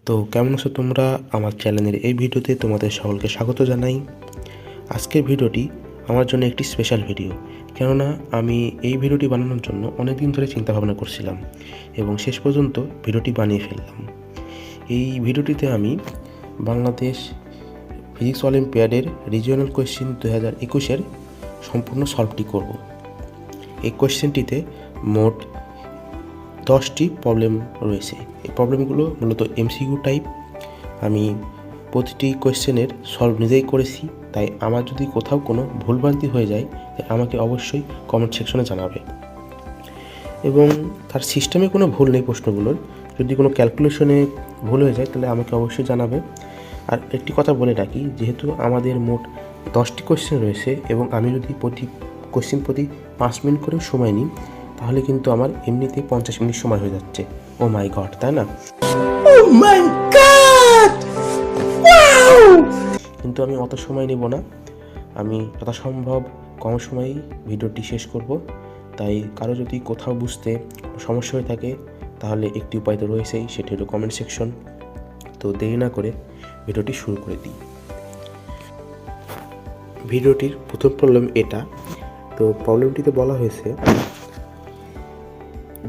তো কেমন আছো তোমরা? আমার চ্যানেলের এই ভিডিওতে তোমাদের সকলকে স্বাগত জানাই। আজকের ভিডিওটি আমার জন্য একটি স্পেশাল ভিডিও, কেননা আমি এই ভিডিওটি বানানোর জন্য অনেক দিন ধরে চিন্তা ভাবনা করছিলাম এবং শেষ পর্যন্ত ভিডিওটি বানিয়ে ফেললাম। এই ভিডিওটিতে আমি বাংলাদেশ ফিজিক্স অলিম্পিয়াডের রিজিওনাল কোয়েশ্চেন 2021-এর সম্পূর্ণ সলভটি করব। এই কোয়েশ্চেনটিতে মোট 10টি প্রবলেম রয়েছে। এই প্রবলেমগুলো মূলত এমসিকিউ টাইপ। আমি প্রতিটি কোয়েশ্চেনের সলভ নিজেই করেছি, তাই আমার যদি কোথাও কোনো ভুলভ্রান্তি হয়ে যায় তাই আমাকে অবশ্যই কমেন্ট সেকশনে জানাবে। এবং তার সিস্টেমে কোনো ভুল নেই প্রশ্নগুলোর, যদি কোনো ক্যালকুলেশনে ভুল হয়ে যায় তাহলে আমাকে অবশ্যই জানাবে। আর একটি কথা বলে রাখি, যেহেতু আমাদের মোট 10টি কোয়েশ্চেন রয়েছে এবং আমি যদি প্রতি 5 মিনিট করে সময় নিই, তাহলে কিন্তু আমার এমনিতেই 50 মিনিট সময় হয়ে যাচ্ছে। ও মাই গড, তাই না? কিন্তু আমি অত সময় নেব না, আমি যথাসম্ভব কম সময়েই ভিডিওটি শেষ করব। তাই কারো যদি কোথাও বুঝতে সমস্যা হয়ে থাকে তাহলে একটি উপায় তো রয়েছেই, সেটি হলো কমেন্ট সেকশন। তো দেরি না করে ভিডিওটি শুরু করে দিই। ভিডিওটির প্রথম প্রবলেম এটা। তো প্রবলেমটিতে বলা হয়েছে,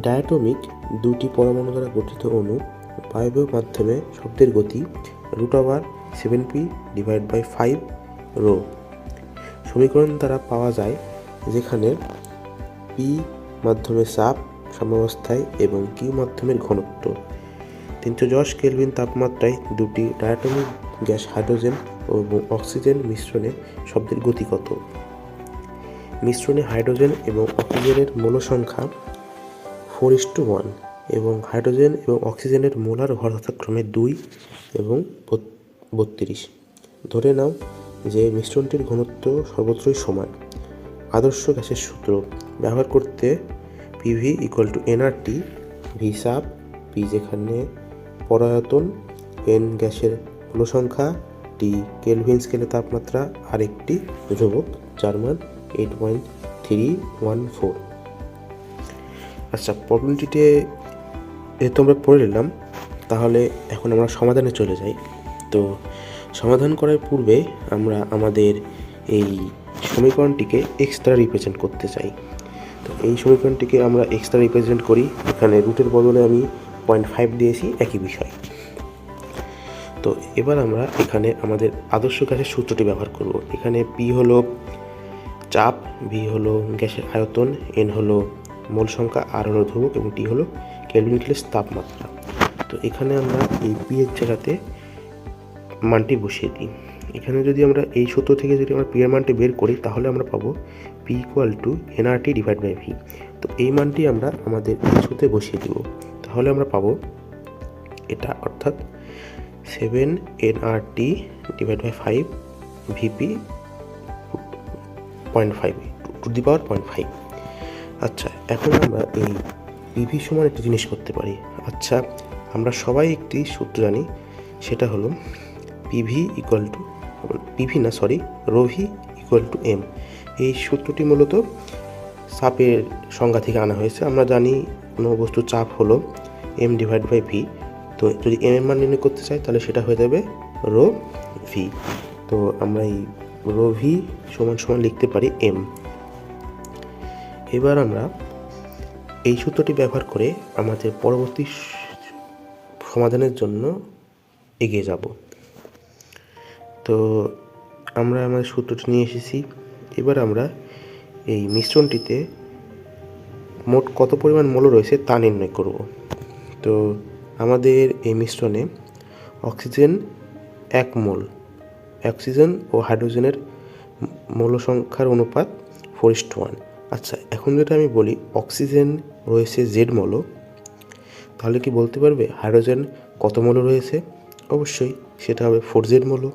ডায়াটমিক দুটি পরমাণু দ্বারা গঠিত অণু বায়বীয় মাধ্যমে শব্দের গতি √7p/5 রো সমীকরণ দ্বারা পাওয়া যায়, যেখানে পি মাধ্যমে চাপ সাম্যাবস্থায় এবং কিউ মাধ্যমের ঘনত্ব 310 কেলভিন তাপমাত্রায় দুটি ডায়াটমিক গ্যাস হাইড্রোজেন এবং অক্সিজেন মিশ্রণে শব্দের গতি কত? মিশ্রণে হাইড্রোজেন এবং অক্সিজেনের মৌল সংখ্যা 4:1 এবং হাইড্রোজেন এবং অক্সিজেনের মোলার ভর যথাক্রমে 2 এবং 32। ধরে নাও যে মিশ্রণটির ঘনত্ব সর্বত্রই সমান। আদর্শ গ্যাসের সূত্র ব্যবহার করতে PV = nRT, ভি চাপ, পি যেখানে পরায়তন, এন গ্যাসের মৌল সংখ্যা, টি কেলভিন স্কেলে তাপমাত্রা, আর একটি ধ্রুবক যার মান 8.314। আচ্ছা, প্রবলেমটিতে যেহেতু আমরা পড়ে নিলাম, তাহলে এখন আমরা সমাধানে চলে যাই। তো সমাধান করার পূর্বে আমরা আমাদের এই সমীকরণটিকে এক্স দ্বারা রিপ্রেজেন্ট করতে চাই। তো এই সমীকরণটিকে আমরা এক্স দ্বারা রিপ্রেজেন্ট করি। এখানে রুটের বদলে আমি 0.5 দিয়েছি, একই বিষয়। তো এবার আমরা এখানে আমাদের আদর্শ গ্যাসের সূত্রটি ব্যবহার করব। এখানে পি হলো চাপ, ভি হলো গ্যাসের আয়তন, এন হলো মোল সংখ্যা, আর হলো ধ্রুবক এবং টি হলো কেলভিন স্কেলের তাপমাত্রা। তো এখানে আমরা এই পি এর জায়গাতে মানটি বসিয়ে দিই। এখানে যদি আমরা এই সূত্র থেকে যদি আমরা পি এর মানটি বের করি, তাহলে আমরা পাবো পি = nRT/v। তো এই মানটি আমরা আমাদের এই সূত্রে বসিয়ে দেব। তাহলে আমরা পাবো এটা, অর্থাৎ 7 nRT/5 VP 0.5 আচ্ছা, এখন আমরা এই পিভি সমান একটা জিনিস করতে পারি। আচ্ছা, আমরা সবাই একটি সূত্র জানি, সেটা হলো ρV = m। এই সূত্রটি মূলত চাপের সংজ্ঞা থেকে আনা হয়েছে। আমরা জানি কোনো বস্তুর চাপ হলো m/v। তো যদি m এর মান নির্ণয় করতে চাই তাহলে সেটা হয়ে যাবে ρV। তো আমরা এই ρV = লিখতে পারি m। এবার আমরা এই সূত্রটি ব্যবহার করে আমাদের পরবর্তী সমাধানের জন্য এগিয়ে যাব। তো আমরা আমাদের সূত্রটি নিয়ে এসেছি। এবার আমরা এই মিশ্রণটিতে মোট কত পরিমাণ মৌল রয়েছে তা নির্ণয় করব। তো আমাদের এই মিশ্রণে অক্সিজেন 1 মোল, অক্সিজেন ও হাইড্রোজেনের মৌল সংখ্যার অনুপাত 4:1। আচ্ছা, এখন যদি আমি বলি অক্সিজেন রয়েছে Z মৌল, তাহলে কি বলতে পারবে হাইড্রোজেন কত মৌল রয়েছে? অবশ্যই সেটা হবে 4Z মৌল।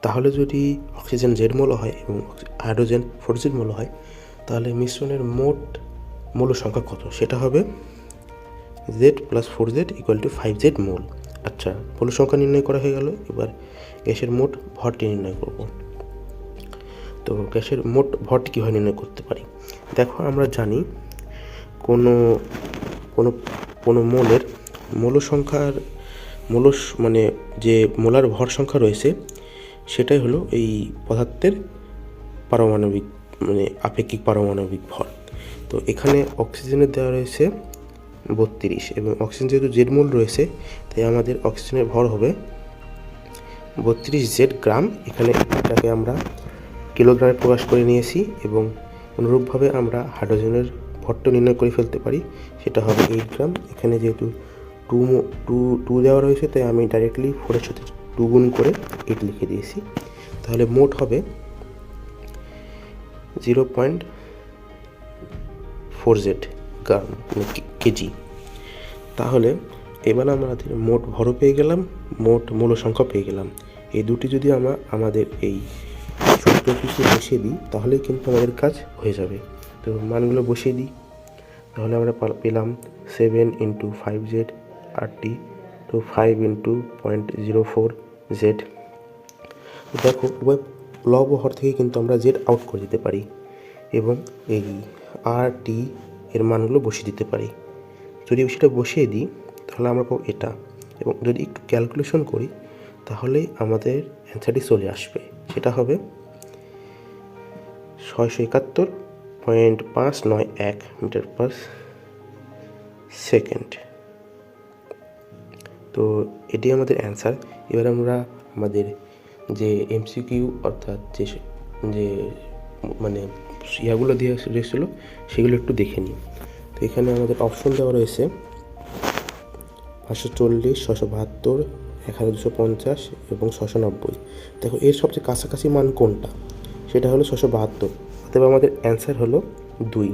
তাহলে যদি অক্সিজেন Z মৌল হয় এবং হাইড্রোজেন 4Z মৌল হয়, তাহলে মিশ্রণের মোট মৌল সংখ্যা কত? সেটা হবে Z + 4Z = 5Z মৌল। আচ্ছা, মৌল সংখ্যা নির্ণয় করা হয়ে গেল। এবার গ্যাসের মোট ভরটি নির্ণয় করব। তো গ্যাসের মোট ভরটি কীভাবে নির্ণয় করতে পারি? দেখো, আমরা জানি কোনো মৌলের মৌল সংখ্যার মানে যে মোলার ভর সংখ্যা রয়েছে সেটাই হলো এই পদার্থের পারমাণবিক মানে আপেক্ষিক পারমাণবিক ভর। তো এখানে অক্সিজেনের দেওয়া রয়েছে 32 এবং অক্সিজেন যেহেতু জেড মোল রয়েছে তাই আমাদের অক্সিজেনের ভর হবে 32 জেড গ্রাম। এখানে এটাকে আমরা কিলোগ্রামে প্রকাশ করে নিয়েছি এবং অনুরূপভাবে আমরা হাইড্রোজেনের ভরটা নির্ণয় করে ফেলতে পারি, সেটা হবে 8 গ্রাম। এখানে যেহেতু টু দেওয়া রয়েছে তাই আমি ডাইরেক্টলি 4-এর সাথে 2 গুণ করে 8 লিখে দিয়েছি। তাহলে মোট হবে 0.4 গ্রাম মানে কেজি। তাহলে এবার আমাদের মোট ভরও পেয়ে গেলাম, মোট মূল সংখ্যা পেয়ে গেলাম। এই দুটি যদি আমরা আমাদের এই সূত্রটিতে বসিয়ে দিই তাহলেই কিন্তু আমাদের কাজ হয়ে যাবে। তো মানগুলো বসিয়ে দিই, তাহলে আমরা পেলাম 7 × 5z RT তো 5 × 0.04z। দেখো উভয় লব ও হর থেকে কিন্তু আমরা জেড আউট করে দিতে পারি এবং এই RT এর মানগুলো বসিয়ে দিতে পারি। যদি সেটা বসিয়ে দিই তাহলে আমরা পাবো এটা, এবং যদি একটু ক্যালকুলেশন করি তাহলে আমাদের অ্যান্সারটি চলে আসবে, সেটা হবে 671.591 মিটার/সেকেন্ড। তো এটি আমাদের অ্যান্সার। এবার আমরা আমাদের যে MCQ অর্থাৎ যে মানে ইয়াগুলো দিয়ে এসেছিলো সেগুলো একটু দেখে নিই। তো এখানে আমাদের অপশন দেওয়া রয়েছে 540, 672, 1250 এবং 690। দেখো এর সবচেয়ে কাছাকাছি মান কোনটা, সেটা হলো 672, অতএব আমাদের অ্যান্সার হলো 2।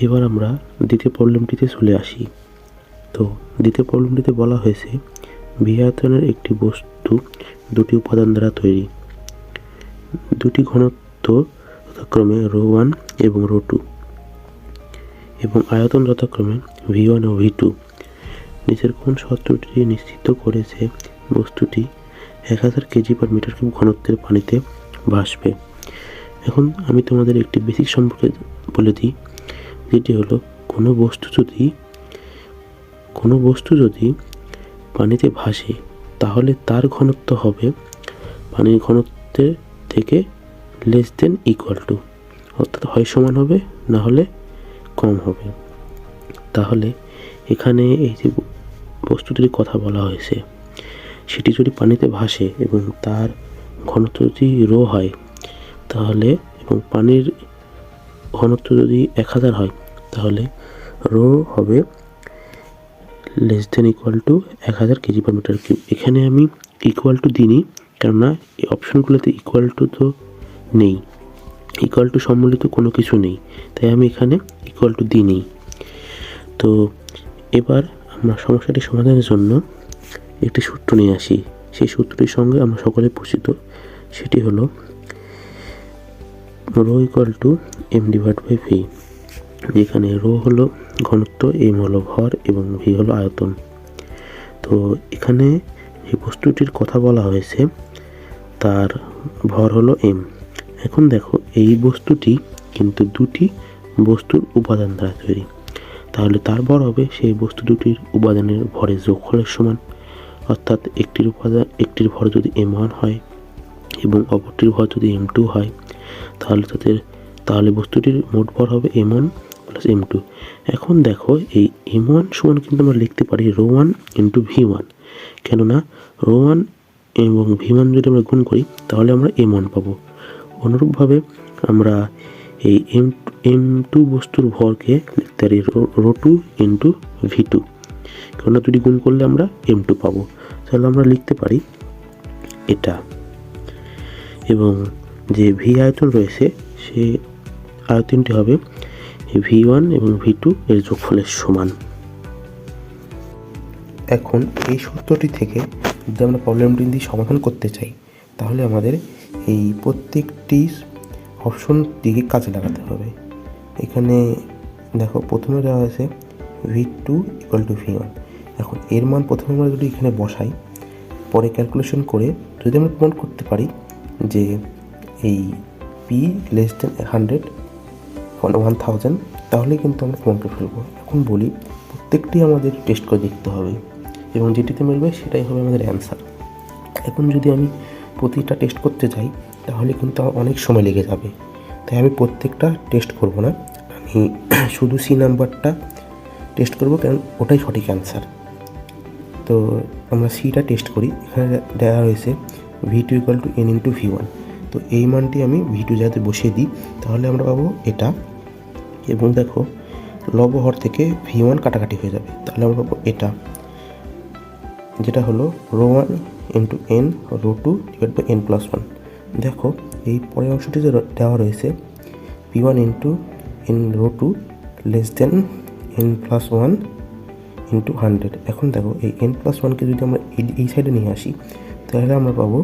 এবার আমরা দ্বিতীয় প্রবলেমটিতে চলে আসি। তো দ্বিতীয় প্রবলেমটিতে বলা হয়েছে ভি আয়তনের একটি বস্তু দুটি উপাদান দ্বারা তৈরি, দুটি ঘনত্ব যথাক্রমে ρ1 এবং ρ2 এবং আয়তন যথাক্রমে V1 ও V2। নিচের কোন শর্তটি নিশ্চিত করেছে বস্তুটি 1000 কেজি/মিটার কিউব ঘনত্বের পানিতে ভাসবে। এখন আমি তোমাদের একটি বেসিক সম্পর্কে বলে দিই, যেটি হলো কোনো বস্তু যদি পানিতে ভাসে তাহলে তার ঘনত্ব হবে পানির ঘনত্বের থেকে <= অর্থাৎ হয় সমান হবে না হলে কম হবে। তাহলে এখানে এই যে বস্তুটির কথা বলা হয়েছে সেটি যদি পানিতে ভাসে এবং তার ঘনত্ব যদি রো হয় তাহলে, এবং পানির ঘনত্ব যদি 1000 হয় তাহলে রো হবে <= 1000 কেজি/মিটার কিউব। এখানে আমি ইকুয়াল টু দিইনি, কেননা এই অপশনগুলোতে ইকুয়াল টু তো নেই, ইকুয়াল টু সম্বলিত কোনো কিছু নেই, তাই আমি এখানে ইকুয়াল টু দিইনি। তো এবার আমরা সমস্যাটি সমাধানের জন্য একটি সূত্র নিয়ে আসি। সেই সূত্রটির সঙ্গে আমরা সকলে পরিচিত, সেটি হলো ρ = m/v, যেখানে রো হলো ঘনত্ব, m হলো ভর এবং v হলো আয়তন। তো এখানে যে বস্তুটির কথা বলা হয়েছে তার ভর হলো m। এখন দেখো এই বস্তুটি কিন্তু দুটি বস্তুর উপাদান দ্বারা তৈরি, তাহলে তার ভর হবে সেই বস্তু দুটির উপাদানের ভরের যোগফলের সমান। অর্থাৎ একটির ভর যদি m1 হয় এবং অপরটির ভর যদি m2 হয় তাহলে বস্তুটির মোট ভর হবে m1 + m2। এখন দেখো এই m1 সমান কিন্তু আমরা লিখতে পারি ρ1 × v1, কেননা ρ1 এবং v1 যদি আমরা গুণ করি তাহলে আমরা m1 পাবো। অনুরূপভাবে আমরা এই m2 বস্তুর ভরকে লিখতে পারি ρ2 × v2, কেননা দুটি গুণ করলে আমরা m2 পাবো। তাহলে আমরা লিখতে পারি এটা, এবং যে ভি আয়তন রয়েছে সেই আয়তনটি হবে v1 এবং v2 এর যোগফলের সমান। এখন এই সূত্রটি থেকে যদি আমরা প্রবলেমটি দিয়ে সমাধান করতে চাই তাহলে আমাদের এই প্রত্যেকটি অপশন দিকে কাজে লাগাতে হবে। এখানে দেখো প্রথমে দেওয়া হয়েছে v2 = v1। এখন এর মান প্রথমে আমরা যদি এখানে বসাই, পরে ক্যালকুলেশন করে যদি আমরা প্রমাণ করতে পারি যে এই p <100 তাহলে কিন্তু আমরা প্রমাণ করে ফেলবো। এখন বলি প্রত্যেকটি আমাদের টেস্ট করে দেখতে হবে। এবং যেটিতে মিলবে সেটাই হবে আমাদের অ্যান্সার। এখন যদি আমি প্রতিটা টেস্ট করতে যাই তাহলে কিন্তু আমার অনেক সময় লেগে যাবে, তাই আমি প্রত্যেকটা টেস্ট করব না, আমি শুধু সি নাম্বারটা টেস্ট করব, কারণ ওটাই সঠিক অ্যান্সার। তো আমরা সিটা টেস্ট করি। এখানে দেওয়া রয়েছে V2 = n × V1। তো এই মানটি আমি V2 যাতে বসিয়ে দিই তাহলে আমরা পাবো এটা, এবং দেখো লব হর থেকে V1 কাটাকাটি হয়ে যাবে, তাহলে আমরা পাবো এটা, যেটা হলো ρ1 × n ρ2 / n+1। দেখো এই পরের অংশটি যে দেওয়া রয়েছে P1 × n ρ2 n+1 × 100। এখন দেখো এই n+1কে যদি আমরা এই সাইডে নিয়ে আসি তাহলে আমরা পাবো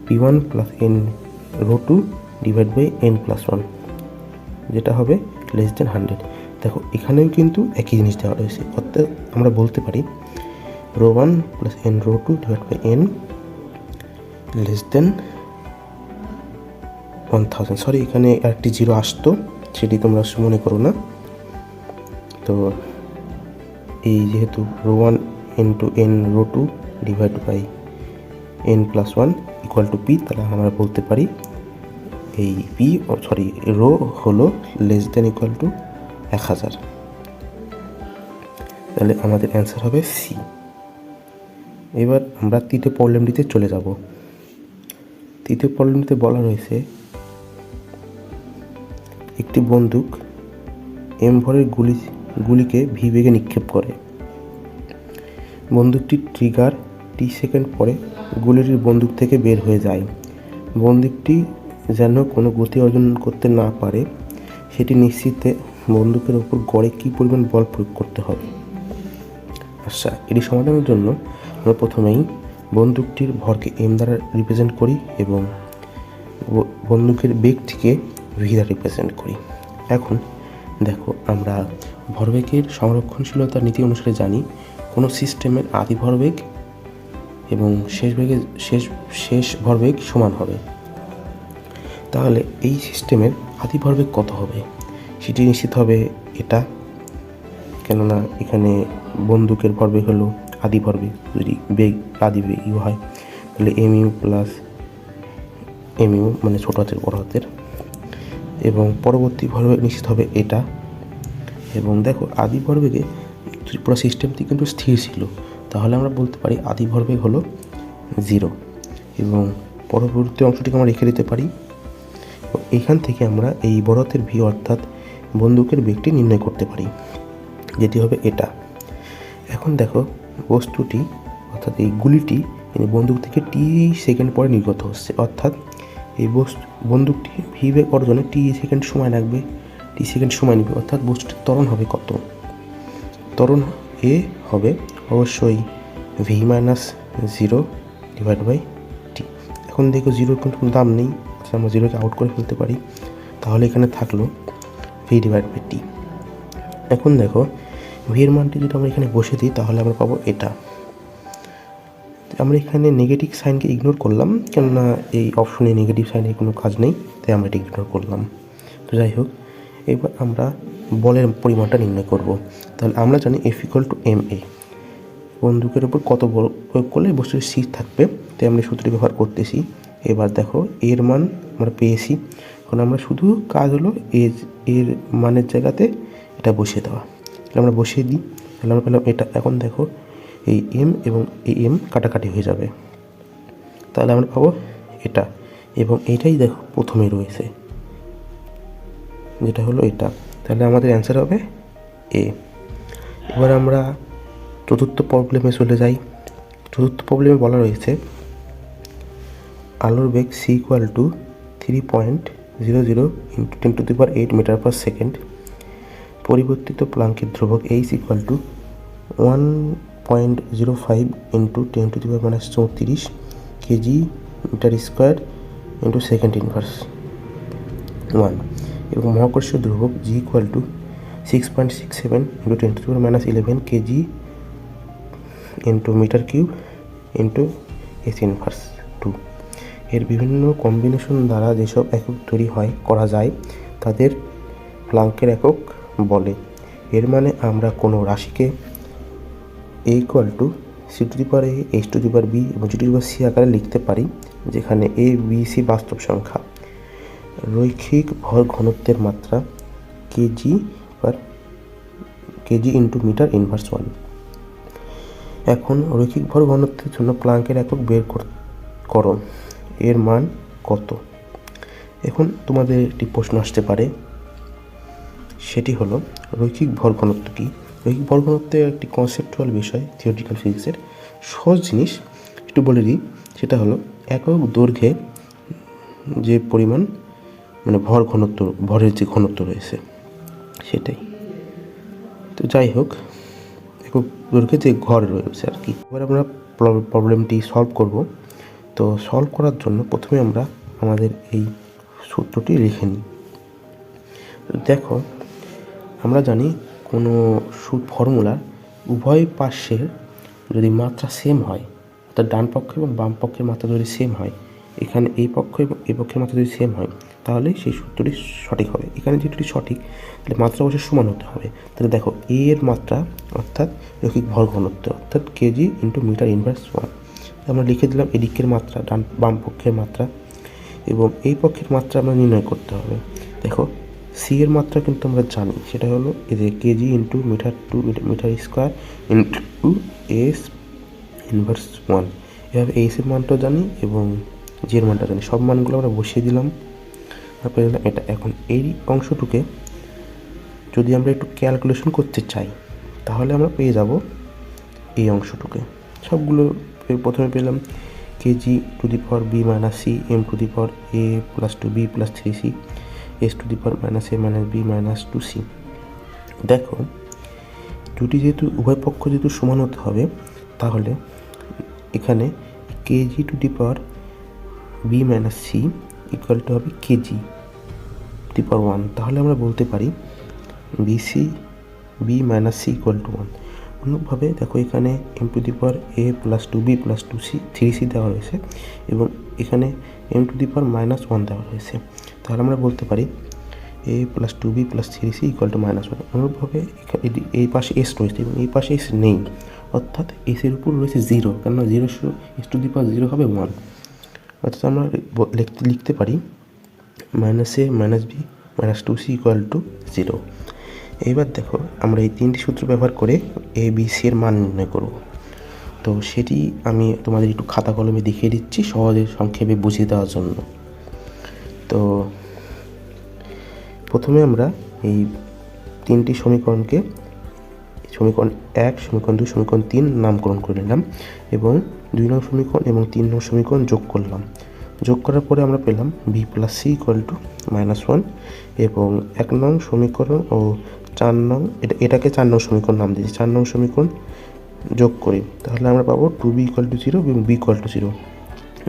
P1 + n ρ2 / n+1, যেটা হবে <100। দেখো এখানেও কিন্তু একই জিনিস দেওয়া রয়েছে, অর্থাৎ আমরা বলতে পারি ρ1 + n ρ2 / n <1000। সরি, এখানে একটি জিরো আসতো, সেটি তোমরা মনে করো না। তো এই যেহেতু ρ1 × n ρ2 / n+1 = p, তাহলে আমরা বলতে পারি এই রো হলো <= 1000। তাহলে আমাদের অ্যান্সার হবে সি। এবার আমরা তৃতীয় প্রবলেমটিতে চলে যাব। তৃতীয় প্রবলেমটিতে বলা রয়েছে একটি বন্দুক m ভরের গুলিকে v বেগে নিক্ষেপ করে। বন্দুকটির ট্রিগার t সেকেন্ড পরে গুলিটি বন্দুক থেকে বের হয়ে যায়। বন্দুকটি যেন কোনো গতি অর্জন করতে না পারে সেটি নিশ্চিতে বন্দুকের ওপর গড়ে কী পরিমাণ বল প্রয়োগ করতে হবে। আচ্ছা, এটি সমাধানের জন্য আমরা প্রথমেই বন্দুকটির ভরকে m দ্বারা রিপ্রেজেন্ট করি এবং বন্দুকের বেগটিকে v দ্বারা রিপ্রেজেন্ট করি। এখন দেখো আমরা ভরবেগের সংরক্ষণশীলতার নীতি অনুসারে জানি কোনো সিস্টেমের আদি ভরবেগ এবং শেষ ভরবেগ সমান হবে। তাহলে এই সিস্টেমের আদি ভরবেগ কত হবে সেটি নিশ্চিত হবে এটা, কেননা এখানে বন্দুকের ভরবেগ হলো আদি ভরবেগ। যদি বেগ আদি বেগ হয় তাহলে mu মানে ছোট হাতের বড় হাতের, এবং পরবর্তী ভরবেগ নিশ্চিত হবে এটা। এবং দেখো আদি ভরবেগে পুরো সিস্টেমটি কিন্তু স্থির ছিল, তাহলে আমরা বলতে পারি আদি ভরবেগ হলো 0, এবং পরবর্তী অংশটিকে আমরা রেখে দিতে পারি। এখান থেকে আমরা এই বড় হাতের ভি অর্থাৎ বন্দুকের বেগটি নির্ণয় করতে পারি, যেটি হবে এটা। এখন দেখো বস্তুটি অর্থাৎ এই গুলিটি বন্দুক থেকে t সেকেন্ড পরে নির্গত হচ্ছে, অর্থাৎ এই বন্দুকটি ভি বেগ অর্জনে t সেকেন্ড সময় লাগবে, t সেকেন্ড সময় নেবে, অর্থাৎ বস্তুটির ত্বরণ হবে কত? ত্বরণ এ হবে অবশ্যই v-0 / t। এখন দেখো জিরোর কোনো দাম নেই, আমরা জিরোকে আউট করে ফেলতে পারি, তাহলে এখানে থাকলো v/t। এখন দেখো v এর মানটি যদি আমরা এখানে বসে দিই তাহলে আমরা পাবো এটা। আমরা এখানে নেগেটিভ সাইনকে ইগনোর করলাম, কেননা এই অপশনে নেগেটিভ সাইনের কোনো কাজ নেই, তাই আমরা এটা ইগনোর করলাম। তো যাই হোক, এবার আমরা বলের পরিমাণটা নির্ণয় করব। তাহলে আমরা জানি F = ma। বন্দুকের উপর কত বল প্রয়োগ করলে বস্তুর স্থির থাকবে, তাই আমরা সূত্রটি ব্যবহার করতেছি। এবার দেখো এর মান আমরা পেয়েছি, এখন আমরা শুধু কাজ হলো এর মানের জায়গাতে এটা বসিয়ে দেওয়া। তাহলে আমরা বসিয়ে দিই, তাহলে আমরা পেলাম এটা। এখন দেখো এই m এবং এই m কাটাকাটি হয়ে যাবে, তাহলে আমরা পাবো এটা, এবং এইটাই দেখো প্রথমে রয়েছে যেটা হলো এটা, তাহলে আমাদের অ্যান্সার হবে এ। এবার আমরা চতুর্থ প্রবলেমে চলে যাই। চতুর্থ প্রবলেমে বলা রয়েছে আলোর বেগ c = 3.00 × 10⁸ m/s। পরিবর্তিত প্লাঙ্কের ধ্রুবক h = 1.05 × 10⁻³ kg/m² × s⁻1 এবং মহাকর্ষীয় ধ্রুবক g = 6.67 × 10⁻11 kg/m³ × s⁻²। এর বিভিন্ন কম্বিনেশন দ্বারা যেসব একক তৈরি করা যায় তাদের প্লাঙ্কের একক বলে। এর মানে আমরা কোনো রাশিকে a = C to the power A, H to the power B এবং G two the power C আকারে লিখতে পারি, যেখানে এ বি সি বাস্তব সংখ্যা। রৈখিক ভর ঘনত্বের মাত্রা কেজি ইন্টু মিটার ইনভার্স 1। এখন রৈখিক ভর ঘনত্বের জন্য প্লাঙ্কের একক বের করো, এর মান কত? এখন তোমাদের একটি প্রশ্ন আসতে পারে, সেটি হলো রৈখিক ভর ঘনত্ব কী? রৈখিক ভর ঘনত্বের একটি কনসেপচুয়াল বিষয়, থিওরিটিক্যাল ফিজিক্সের সহজ জিনিস একটু বলে দিই। সেটা হলো একক দৈর্ঘ্যে যে পরিমাণ মানে ভরের যে ঘনত্ব রয়েছে সেটাই। তো যাই হোক, একক দৈর্ঘ্যে যে ঘর রয়েছে আর কি। এবার আমরা প্রবলেমটি সলভ করব। তো সলভ করার জন্য প্রথমে আমরা আমাদের এই সূত্রটি লিখে নিই। দেখো, আমরা জানি কোনো ফর্মুলার উভয় পাশের যদি মাত্রা সেম হয়, অর্থাৎ ডান পক্ষ এবং বাম পক্ষের মাত্রা যদি সেম হয়, এখানে এই পক্ষ এবং এই পক্ষের মাত্রা যদি সেম হয়, তাহলে সেই সূত্রটি সঠিক হবে। এখানে যেটি সঠিক, তাহলে মাত্রা অবশ্যই সমান হতে হবে। তাহলে দেখো, এ এর মাত্রা অর্থাৎ রৈখিক ভর ঘনত্ব অর্থাৎ কেজি ইন্টু মিটার ইনভার্স 1। আমরা লিখে দিলাম এদিকের মাত্রা, বাম পক্ষের মাত্রা, এবং এই পক্ষের মাত্রা আমরা নির্ণয় করতে হবে। দেখো, সি এর মাত্রা কিন্তু আমরা জানি, সেটা হলো এই যে KG into metre square into S inverse 1। এভাবে এইচ এর মানটাও জানি এবং জি এর মানটা জানি, সব মানগুলো আমরা বসিয়ে দিলাম। তারপরে এটা। এখন এই অংশটুকে যদি আমরা একটু ক্যালকুলেশন করতে চাই, তাহলে আমরা পেয়ে যাব এই অংশটুকে। সবগুলো প্রথমে পেলাম KG to the power B minus C M to the power A plus 2b plus 3c S to the power minus A minus B minus 2c। দেখো, দুটি যেহেতু উভয় পক্ষ যেহেতু সমান হতে হবে, তাহলে এখানে kg to the power B minus c equal to হবে কেজি টু দি পাওয়ার 1। তাহলে আমরা বলতে পারি b minus c equal to 1। অনুরূপভাবে দেখো, এখানে m to the power A plus 2b plus 3c দেওয়া রয়েছে এবং এখানে m to the power minus 1 দেওয়া রয়েছে। তাহলে আমরা বলতে পারি a plus 2b plus 3c equal to minus 1। অনুরূপভাবে এই পাশে এস রয়েছে এবং এই পাশে এস নেই, অর্থাৎ এসের উপর রয়েছে 0, কেননা এস টু দি পাওয়ার 0 হবে 1। অর্থাৎ আমরা লিখতে পারি minus A minus B minus 2c equal to 0। এইবার দেখো, আমরা এই তিনটি সূত্র ব্যবহার করে এ বি সি এর মান নির্ণয় করব। তো সেটি আমি তোমাদের একটু খাতা কলমে দেখিয়ে দিচ্ছি, সহজে সংক্ষেপে বুঝিয়ে দেওয়ার জন্য। তো প্রথমে আমরা এই তিনটি সমীকরণকে সমীকরণ 1, সমীকরণ 2, সমীকরণ 3 নামকরণ করে নিলাম এবং 2 নং সমীকরণ এবং 3 নং সমীকরণ যোগ করলাম। যোগ করার পরে আমরা পেলাম B plus C equal to -1 এবং 1 নং সমীকরণ ও 4 নং এটাকে 4 নং সমীকরণ নাম দিয়েছি। 4 নং সমীকরণ যোগ করি, তাহলে আমরা পাবো 2b ইকুয়াল টু 0 এবং b ইকুয়াল টু 0।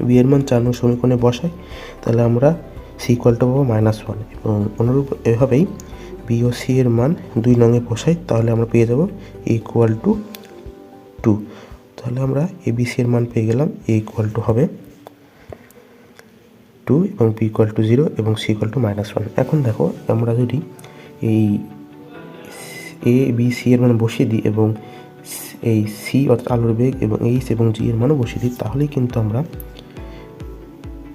বি এর মান 4 নং সমীকরণে বসাই, তাহলে আমরা সি ইকুয়াল টু পাবো -1 এবং অনুরূপ এভাবেই বি ও সি এর মান 2 নংয়ে বসাই, তাহলে আমরা পেয়ে যাব এ ইকুয়াল টু 2। তাহলে আমরা এ বি সি এর মান পেয়ে গেলাম। এ ইকুয়াল টু হবে 2 এবং বি ইকুয়াল টু 0 এবং সি ইকুয়াল টু -1। এখন দেখো, আমরা যদি এই এ বি সি এর মান বসিয়ে দিই এবং এই সি অর্থাৎ আলোর বেগ এবং এইচ এবং জি এর মানও বসিয়ে দিই, তাহলেই কিন্তু আমরা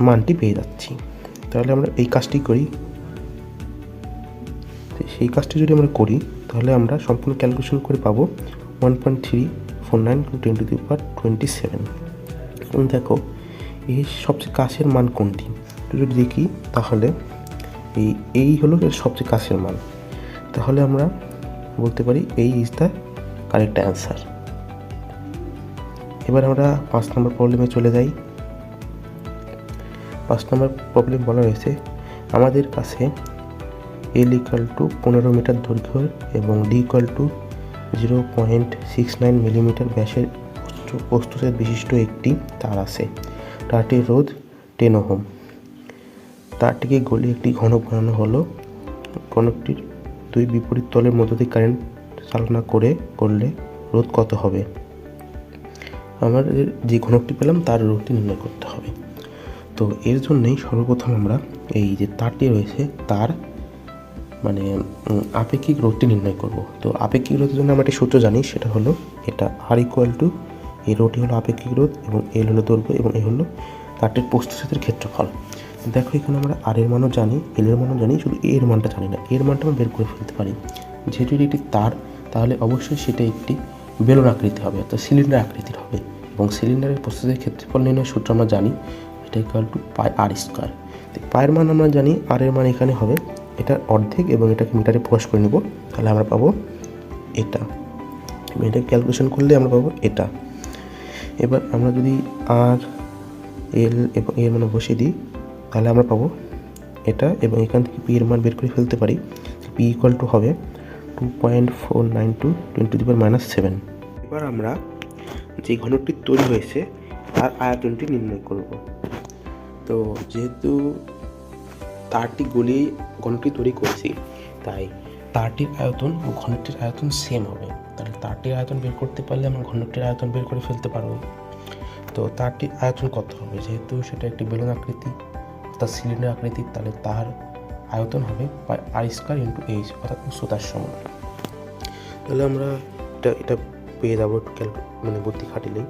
মানটি পেয়ে যাচ্ছি। তাহলে আমরা এই কাজটি করি। সেই কাজটি যদি আমরা করি, তাহলে আমরা সম্পূর্ণ ক্যালকুলেশন করে পাবো 1.349 × 10⁻27। এবং দেখো, এই সবচেয়ে কাছের মান কোনটি যদি দেখি, তাহলে এই হলো এর সবচেয়ে কাছের মান। তাহলে আমরা বলতে পারি এই ইজ দ্য কারেক্ট অ্যান্সার। এবার আমরা 5 নম্বর প্রবলেমে চলে যাই। 5 নম্বর প্রবলেম বলা হয়েছে, আমাদের কাছে এল ইকুয়াল টু 15 মিটার দৈর্ঘ্য এবং ডি ইকুয়াল টু 0.69 মিলিমিটার ব্যাসের প্রস্তুতের বিশিষ্ট একটি তার আছে। তারটির রোধ 10 ওহম। তারটিকে গলিয়ে একটি ঘনক বানানো হলো। ঘনকটির 2 বিপরীত তলের মধ্য দিয়ে কারেন্ট চালনা করলে রোধ কত হবে? আমাদের যে ঘনকটি পেলাম তার রোধটি নির্ণয় করতে হবে। তো এর জন্যই সর্বপ্রথম আমরা এই যে তারটি রয়েছে তার মানে আপেক্ষিক রোধটি নির্ণয় করব। তো আপেক্ষিক রোধের জন্য আমরা একটি সূত্র জানি, সেটা হলো এটা আর ইকুয়াল টু এই রোটি হলো আপেক্ষিক রোধ এবং এল হলো দৈর্ঘ্য এবং এ হলো তারটির প্রস্থচ্ছেদের ক্ষেত্রফল। দেখো এখানে আমরা আর এর মানও জানি, এল এর মানও জানি, শুধু এর মানটা জানি না। এর মানটা আমরা বের করে ফেলতে পারি। যেহেতু এটি একটি তার, তাহলে অবশ্যই সেটা একটি বেলুন আকৃতি হবে, অর্থাৎ সিলিন্ডার আকৃতির হবে। এবং সিলিন্ডারের প্রস্থচ্ছেদের ক্ষেত্রফল নির্ণয়ের সূত্র আমরা জানি, এটা equal to pi R square. পায়ের মান আমরা জানি, আর এর মান এখানে হবে এটার অর্ধেক এবং এটাকে মিটারে প্রকাশ করে নেব, তাহলে আমরা পাবো এটা। এটাকে ক্যালকুলেশন করলে আমরা পাবো এটা। এবার আমরা যদি আর এল এবং এর মান বসিয়ে দিই, তাহলে আমরা পাবো এটা, এবং এখান থেকে পি এর মান বের করে ফেলতে পারি। পি ইকুয়াল টু হবে 2.492 × 10⁻⁷। এবার আমরা যে ঘনকটি তৈরি হয়েছে তার আয়তনটি নির্ণয় করব। তো যেহেতু তারটি গলিয়ে ঘনকটি তৈরি করেছি, তাই তারটির আয়তন ও ঘনকটির আয়তন সেম হবে। তাহলে তারটির আয়তন বের করতে পারলে আমরা ঘনকটির আয়তন বের করে ফেলতে পারবো। তো তারটির আয়তন কত হবে, যেহেতু সেটা একটি বেলুন আকৃতি অর্থাৎ সিলিন্ডার আকৃতি, তাহলে তার আয়তন হবে পাই আর স্কোয়ার ইন্টু এইচ, অর্থাৎ উচ্চতার সমান। তাহলে আমরা এটা পেয়ে যাবো মানে বুদ্ধি খাটিলেই।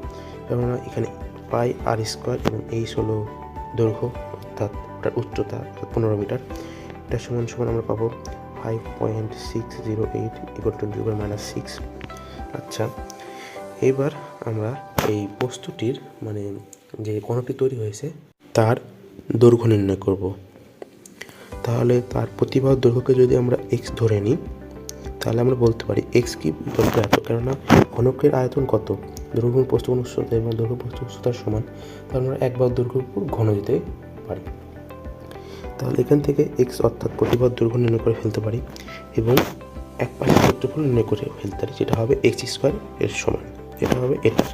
কেননা এখানে পাই আর স্কোয়ার এবং এইচ হলো দৈর্ঘ্য অর্থাৎ ওটার উচ্চতা অর্থাৎ 15 মিটার। এটার সমান সমান আমরা পাবো 5.608 = 10⁻⁶। আচ্ছা, এবার আমরা এই বস্তুটির মানে যে ঘনকটি তৈরি হয়েছে তার দৈর্ঘ্য নির্ণয় করব। তাহলে তার প্রতিবাহুর দৈর্ঘ্যকে যদি আমরা এক্স ধরে নিই, তাহলে আমরা বলতে পারি এক্স কি দৈর্ঘ্য এত, কেননা ঘনকের আয়তন কত, দৈর্ঘ্য প্রস্থ উচ্চতা এবং দৈর্ঘ্য প্রস্থ উচ্চতার সমান, তাহলে আমরা এক বাহুর দৈর্ঘ্যের উপর ঘন দিতে পারি। তাহলে এখান থেকে এক্স অর্থাৎ প্রতিবাহুর দৈর্ঘ্য নির্ণয় করে ফেলতে পারি এবং এক পাশের ক্ষেত্রফল নির্ণয় করে ফেলতে পারি, যেটা হবে এক্স স্কোয়ার এর সমান, এটা হবে এটা।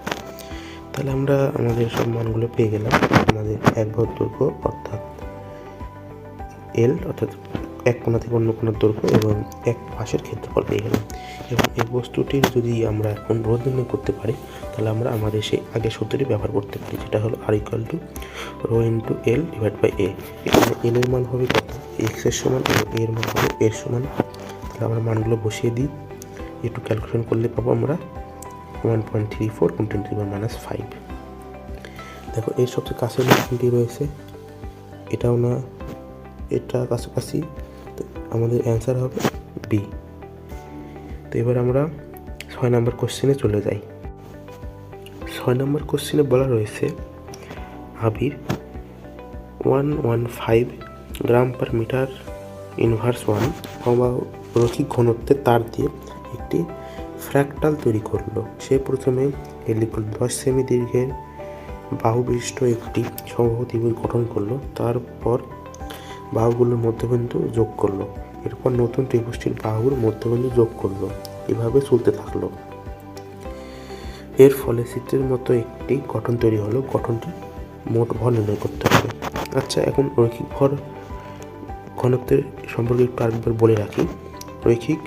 তাহলে আমরা আমাদের সব মানগুলো পেয়ে গেলাম। আমাদের এক বাহুর দৈর্ঘ্য অর্থাৎ এল অর্থাৎ এক কোণা থেকে অন্য কোণার দৈর্ঘ্য এবং এক পাশের ক্ষেত্রফল পেয়ে গেলাম। এবং এই বস্তুটির যদি আমরা এখন রোধ নির্ণয় করতে পারি, তাহলে আমরা আমাদের সেই আগের সূত্রটি ব্যবহার করতে পারি, যেটা হলো আর equal to rho into L divide by A. এখানে এল এর মান হবে কত, এক্স এর সমান, এবং এর মান হবে এর সমান। তাহলে আমরা মানগুলো বসিয়ে দিই, একটু ক্যালকুলেশন করলে পাবো আমরা 1.34 × 10⁻⁵। দেখো এর সবচেয়ে কাছের কোনটি রয়েছে, এটাও না, এটা কাছাকাছি, তো আমাদের অ্যান্সার হবে বি। তো এবার আমরা 6 নম্বর কোশ্চেনে চলে যাই। 6 নম্বর কোশ্চেনে বলা রয়েছে আবির 115 গ্রাম/মিটার ইনভার্স 1 রৈখিক ঘনত্বের তার দিয়ে একটি ফ্র্যাক্টাল তৈরি করলো। সে প্রথমে এল = 10 সেমি দীর্ঘের বাহু বিশিষ্ট একটি সমবাহু ত্রিভুজ গঠন করলো, তারপর বাহুগুলোর মধ্যবিন্দু যোগ করলো, এরপর নতুন ত্রিভুজটির বাহুর মধ্যবিন্দু যোগ করলো, এভাবে চলতে থাকলো। এর ফলে চিত্রের মতো একটি গঠন তৈরি হলো। গঠনটি মোট ভর নির্ণয় করতে হবে। আচ্ছা, এখন রৈখিক ভর ঘনত্বের সম্পর্কে একটু আরেকবার বলে রাখি। রৈখিক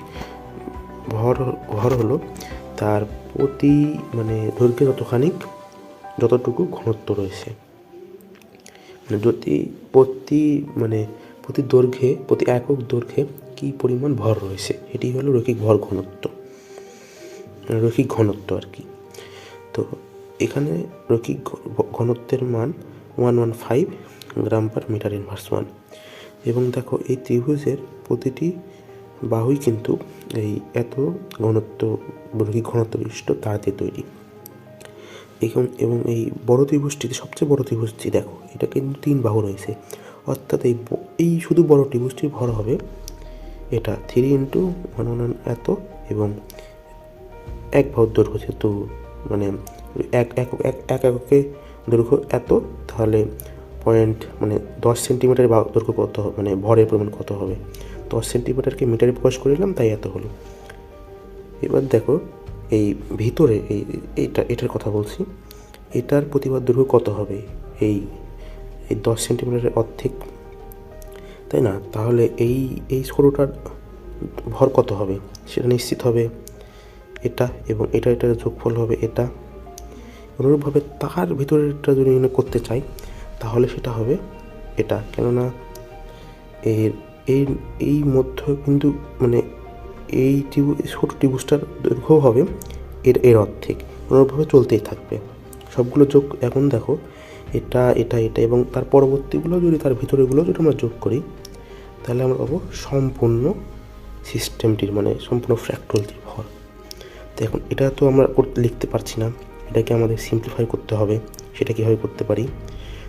ভর হলো তার প্রতি মানে দৈর্ঘ্যে যতটুকু ঘনত্ব রয়েছে, যদি প্রতি দৈর্ঘ্যে প্রতি একক দৈর্ঘ্যে কী পরিমাণ ভর রয়েছে, এটি হলো রৈখিক ভর ঘনত্ব, রৈখিক ঘনত্ব আর কি। তো এখানে রৈখিক ঘনত্বের মান 115 গ্রাম/মিটার ইনভার্স 1। এবং দেখো এই ত্রিভুজের প্রতিটি বাহুই কিন্তু এই এত রৈখিক ঘনত্ব বিশিষ্ট তার দিয়ে তৈরি। এবং এই বড় ত্রিভুজটিতে সবচেয়ে বড় ত্রিভুজটি দেখো, এটা কিন্তু 3 বাহু রয়েছে, অর্থাৎ এই শুধু বড় ত্রিভুজটির ভর হবে এটা 3 × 1 এত, এবং এক বাহুর দৈর্ঘ্য যেহেতু মানে এক এককে দৈর্ঘ্য এত, তাহলে 10 সেন্টিমিটার দৈর্ঘ্য কত হবে, মানে ভরের পরিমাণ কত হবে, 10 সেন্টিমিটারকে মিটারে প্রকাশ করে নিলাম, তাই এত হলো। এবার দেখো এই ভিতরে এটার কথা বলছি, এটার প্রতিবাদ দৈর্ঘ্য কত হবে, এই 10 সেন্টিমিটারের অর্ধেক, তাই না? তাহলে এই সরুটার ভর কত হবে সেটা নিশ্চিত হবে এটা, এবং এটার যোগফল হবে এটা। অনুরূপভাবে তার ভিতরেরটা যদি করতে চাই, তাহলে সেটা হবে এটা, কেননা এই মধ্যবিন্দু মানে এই ছোট ত্রিভুজটার দৈর্ঘ্য হবে এর অর্ধেক, অনুরূপভাবে চলতেই থাকবে। সবগুলো যোগ এখন দেখো এটা এটা এটা এবং তার পরবর্তীগুলো যদি তার ভিতরেগুলো যদি আমরা যোগ করি তাহলে আমরা পাবো সম্পূর্ণ সিস্টেমটির মানে সম্পূর্ণ ফ্র্যাক্টালটির ভর। তো এখন এটা তো আমরা লিখতে পারছি না, এটাকে আমাদের সিম্পলিফাই করতে হবে। সেটা কীভাবে করতে পারি?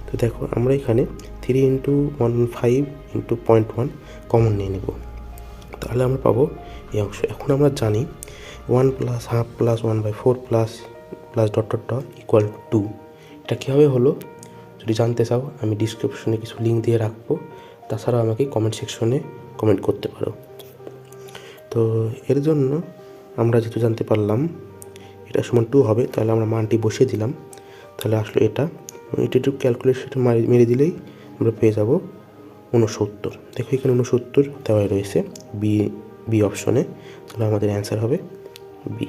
তো দেখো আমরা এখানে 3 × 1.5 × 0.1 কমন নিয়ে নেব, তাহলে আমরা পাবো এই অংশ। এখন আমরা জানি 1 + ½ + 1/4 plus dot dot dot equal to 2। এটা কীভাবে হলো যদি জানতে চাও আমি ডিসক্রিপশনে কিছু লিঙ্ক দিয়ে রাখবো, তাছাড়াও আমাকে কমেন্ট সেকশনে কমেন্ট করতে পারো। তো এর জন্য আমরা যেহেতু জানতে পারলাম এটা সমান 2 হবে, তাহলে আমরা মানটি বসিয়ে দিলাম, তাহলে আসলে এটা একটু ক্যালকুলেশন মেরে দিলেই আমরা পেয়ে যাব 69। দেখো এখানে 69 দেওয়াই রয়েছে বি অপশনে, তাহলে আমাদের অ্যান্সার হবে বি।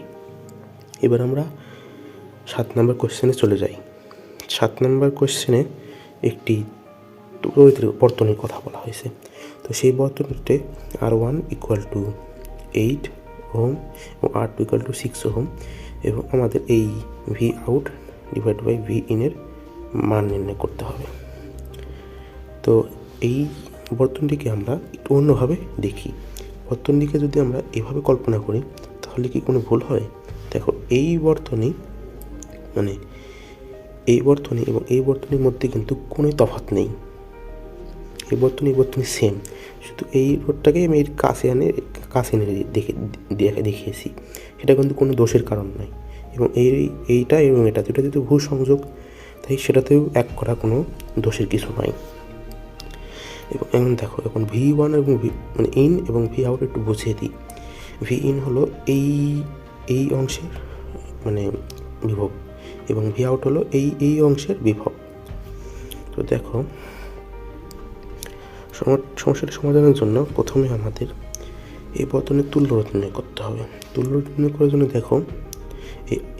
এবার আমরা 7 নম্বর কোশ্চেনে চলে যাই। 7 নম্বর কোশ্চেনে একটি বর্তনীর কথা বলা হয়েছে। তো সেই বর্তনীতে R1 = 8 ওহম এবং R2 = 6 ওহম এবং আমাদের এই V out divide by V ইনের মান নির্ণয় করতে হবে। তো এই বর্তনীটিকে আমরা একটু অন্যভাবে দেখি। বর্তনীটিকে যদি আমরা এভাবে কল্পনা করি তাহলে কি কোনো ভুল হয়? দেখো এই বর্তনী মানে এই বর্তনী এবং এই বর্তনীর মধ্যে কিন্তু কোনো তফাৎ নেই। এই বর্তনী সেম, শুধু এই রোডটাকে আমি এর কাছে এনে দেখিয়েছি। সেটা কিন্তু কোনো দোষের কারণ নয়। এবং এইটা এবং এটা দুটো যেহেতু ভূ সংযোগ, তাই সেটাতেও এক করা কোনো দোষের কিছু নয়। এবং এখন দেখো এখন V1 এবং মানে ইন এবং ভি আউট একটু বুঝিয়ে দিই। ভি ইন হলো এই অংশের মানে বিভব এবং ভি আউট হলো এই অংশের বিভব। তো দেখো সমস্যাটি সমাধানের জন্য প্রথমে আমাদের এই বর্তনীর তুল্যরোধ নির্ণয় করতে হবে। তুল্যরোধ নির্ণয় করার জন্য দেখো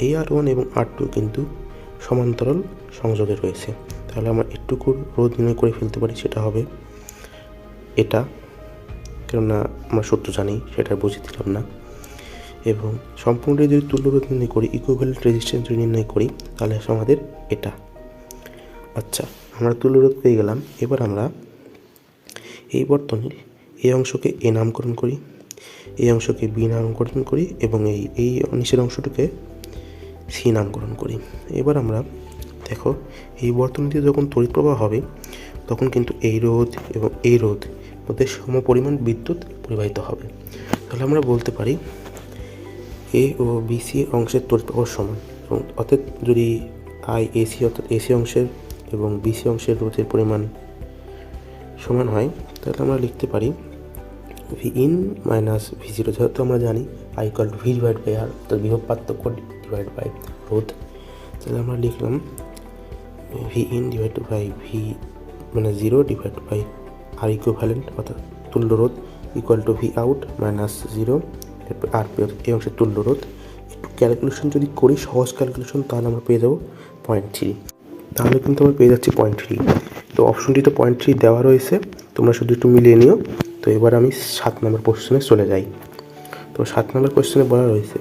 এই R1 এবং R2 কিন্তু সমান্তরাল সংযোগে রয়েছে, তাহলে আমরা একটুকু রোধ নির্ণয় করে ফেলতে পারি। সেটা হবে এটা, কেননা আমরা সূত্র জানি, সেটা বুঝিয়ে দিলাম না। এবং সম্পূর্ণ যদি তুল্যরোধ নির্ণয় করি, ইকুইভ্যালেন্ট রেজিস্ট্যান্স যদি নির্ণয় করি তাহলে আমাদের এটা। আচ্ছা, আমরা তুল্যরোধ পেয়ে গেলাম। এবার আমরা এই বর্তনীর এই অংশকে এ নামকরণ করি, এই অংশকে বি নামকরণ করি এবং এই নিচের অংশটিকে সি নামকরণ করি। এবার আমরা দেখো এই বর্তনীতে যখন তড়িৎ প্রবাহ হবে তখন কিন্তু এই রোধ এবং এই রোধ মধ্যে সমপরিমাণ বিদ্যুৎ পরিবাহিত হবে। তাহলে আমরা বলতে পারি এ ও বিসি অংশের তড়িৎ প্রবাহ সমান, এবং অর্থাৎ যদি IAC অর্থাৎ এসি অংশের এবং বিসি অংশের রোধের পরিমাণ সমান হয় তাহলে আমরা লিখতে পারি ভি ইন মাইনাস V0, যেহেতু আমরা জানি I = V/R অর্থাৎ বিভব পার্থক্য ডিভাইড বাই রোধ। তাহলে আমরা লিখলাম V in divide by V মানে 0 ডিভাইড বাই আর ইকুইভ্যালেন্ট অর্থাৎ তুল্য রোধ = ভি আউট মাইনাস 0 আর এই অংশের তুল্য রোধ। একটু ক্যালকুলেশন যদি করি, সহজ ক্যালকুলেশন, তাহলে আমরা পেয়ে যাবো 0.3। তাহলে কিন্তু আমরা পেয়ে যাচ্ছি 0.3। তো অপশনটি তো 0.3 দেওয়া রয়েছে, তোমরা শুধু একটু মিলিয়ে নিও। তো এবার আমি 7 নম্বর কোশ্চেনে চলে যাই। তো 7 নম্বর কোশ্চেনে বলা রয়েছে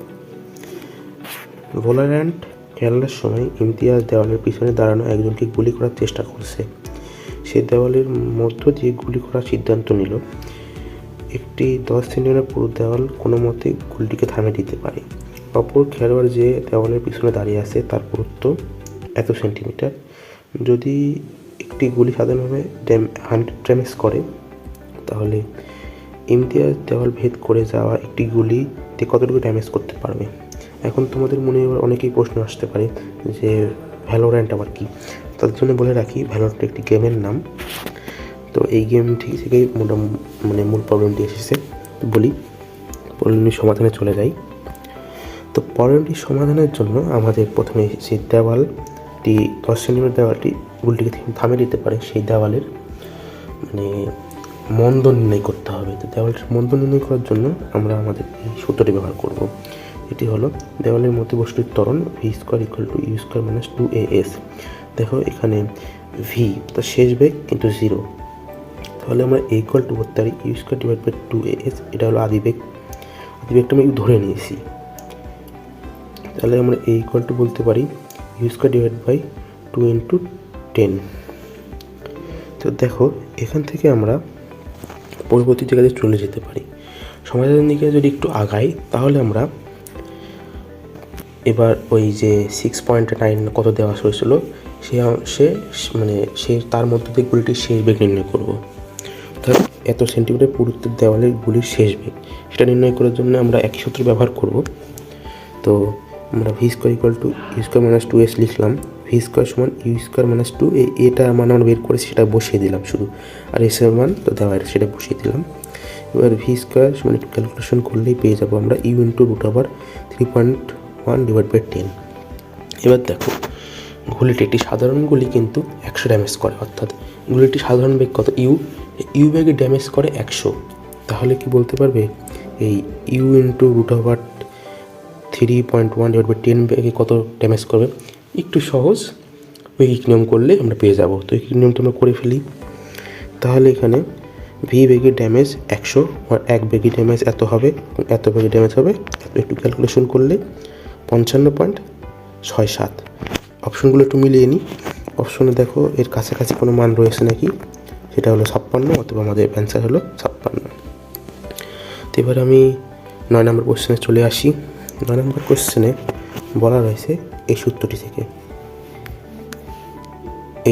ভোলারেন্ট খেলার সময় ইমতিয়াজ দেওয়ালের পিছনে দাঁড়ানো একজনকে গুলি করার চেষ্টা করছে। সে দেওয়ালের মধ্য দিয়ে গুলি করার সিদ্ধান্ত নিল। একটি 10 সেন্টিমিটার পুরো দেওয়াল কোনো মতে গুলিটিকে থামিয়ে দিতে পারে। অপর খেলোয়াড় যে দেওয়ালের পিছনে দাঁড়িয়ে আছে তার পুরুত্ব এত সেন্টিমিটার। যদি একটি গুলি সাধারণভাবে 100 ড্যামেজ করে, তাহলে ইমতিয়াজ দেওয়াল ভেদ করে যাওয়া একটি গুলিতে কতটুকু ড্যামেজ করতে পারবে। এখন তোমাদের মনে এবার অনেকেই প্রশ্ন আসতে পারে যে ভ্যালোরেন্ট আবার কি। তার জন্য বলে রাখি, ভ্যালোরেন্ট একটি গেমের নাম। তো এই গেমটি থেকেই মানে মূল প্রবলেমটি এসেছে। তো বলি প্রবলেমটির সমাধানে চলে যাই। তো প্রবলেমটির সমাধানের জন্য আমাদের প্রথমে যে দেওয়ালটি 10 সেন্টিমিটার দেওয়ালটি গুলিটিকে থামিয়ে দিতে পারে সেই দেওয়ালের মানে মন্দ নির্ণয় করতে হবে। তো দেওয়ালটির মন্দ নির্ণয় করার জন্য আমরা আমাদের এই সূত্রটি ব্যবহার করব। এটি হলো দেওয়ালের মধ্যবর্তী ত্বরণ V² = U² - 2AS। দেখো এখানে ভি তো শেষ বেগ কিন্তু 0, তাহলে আমরা = করতে পারি U² / 2AS। এটা হলো আদিবেগ, আদিবেগটা আমি ধরে নিয়েছি। তো তাহলে আমরা a ইকুয়াল টু বলতে পারি u square divide by 2 into 10। তো দেখো এখান থেকে আমরা পরবর্তী জায়গাতে চলে যেতে পারি। সমাধানের দিকে যদি একটু আগাই তাহলে আমরা এবার ওই যে 6.9 কত দেওয়া হয়েছিল সে তার মধ্যে দিয়ে গুলিটির শেষ বেগ নির্ণয় করব। অর্থাৎ এত সেন্টিমিটার পুরুত্বের দেওয়ালের গুলির শেষ বেগ সেটা নির্ণয় করার জন্য আমরা একই সূত্র ব্যবহার করব। তো আমরা V square equal to U square minus 2s লিখলাম, ভি স্কোয়ার সমান ইউ স্কোয়ার মাইনাস 2, এটা মান আমরা বের করেছি সেটা বসিয়ে দিলাম শুধু, আর এস এর মান তো দেওয়া সেটা বসিয়ে দিলাম। এবার ভি স্কোয়ার সমান ক্যালকুলেশন করলেই পেয়ে যাবো আমরা U into root over 3.1 divide by 10। এবার দেখো গুলিটি একটি সাধারণ গুলি কিন্তু 100 ড্যামেজ করে, অর্থাৎ গুলিটি সাধারণ বেগ কত ইউ বেগে ড্যামেজ করে 100। তাহলে কি বলতে পারবে এই U into root over 3.1 divide by 10 বেগে কত ড্যামেজ করবে? একটু সহজ ঐকিক নিয়ম করলে আমরা পেয়ে যাব। তো ঐকিক নিয়মটা আমরা করে ফেলি। তাহলে এখানে ভি বেগের ড্যামেজ 100 আর 1 বেগের ড্যামেজ এত হবে, এত বেগের ড্যামেজ হবে একটু ক্যালকুলেশন করলে 55.67। অপশনগুলো একটু মিলিয়ে নিই। অপশনে দেখো এর কাছাকাছি কোনো মান রয়েছে নাকি, সেটা হলো 56, অথবা আমাদের অ্যান্সার হলো 56। তো এবার আমি 9 নম্বর কোশ্চেনে চলে আসি। 9 নম্বর কোশ্চেনে বলা রয়েছে এই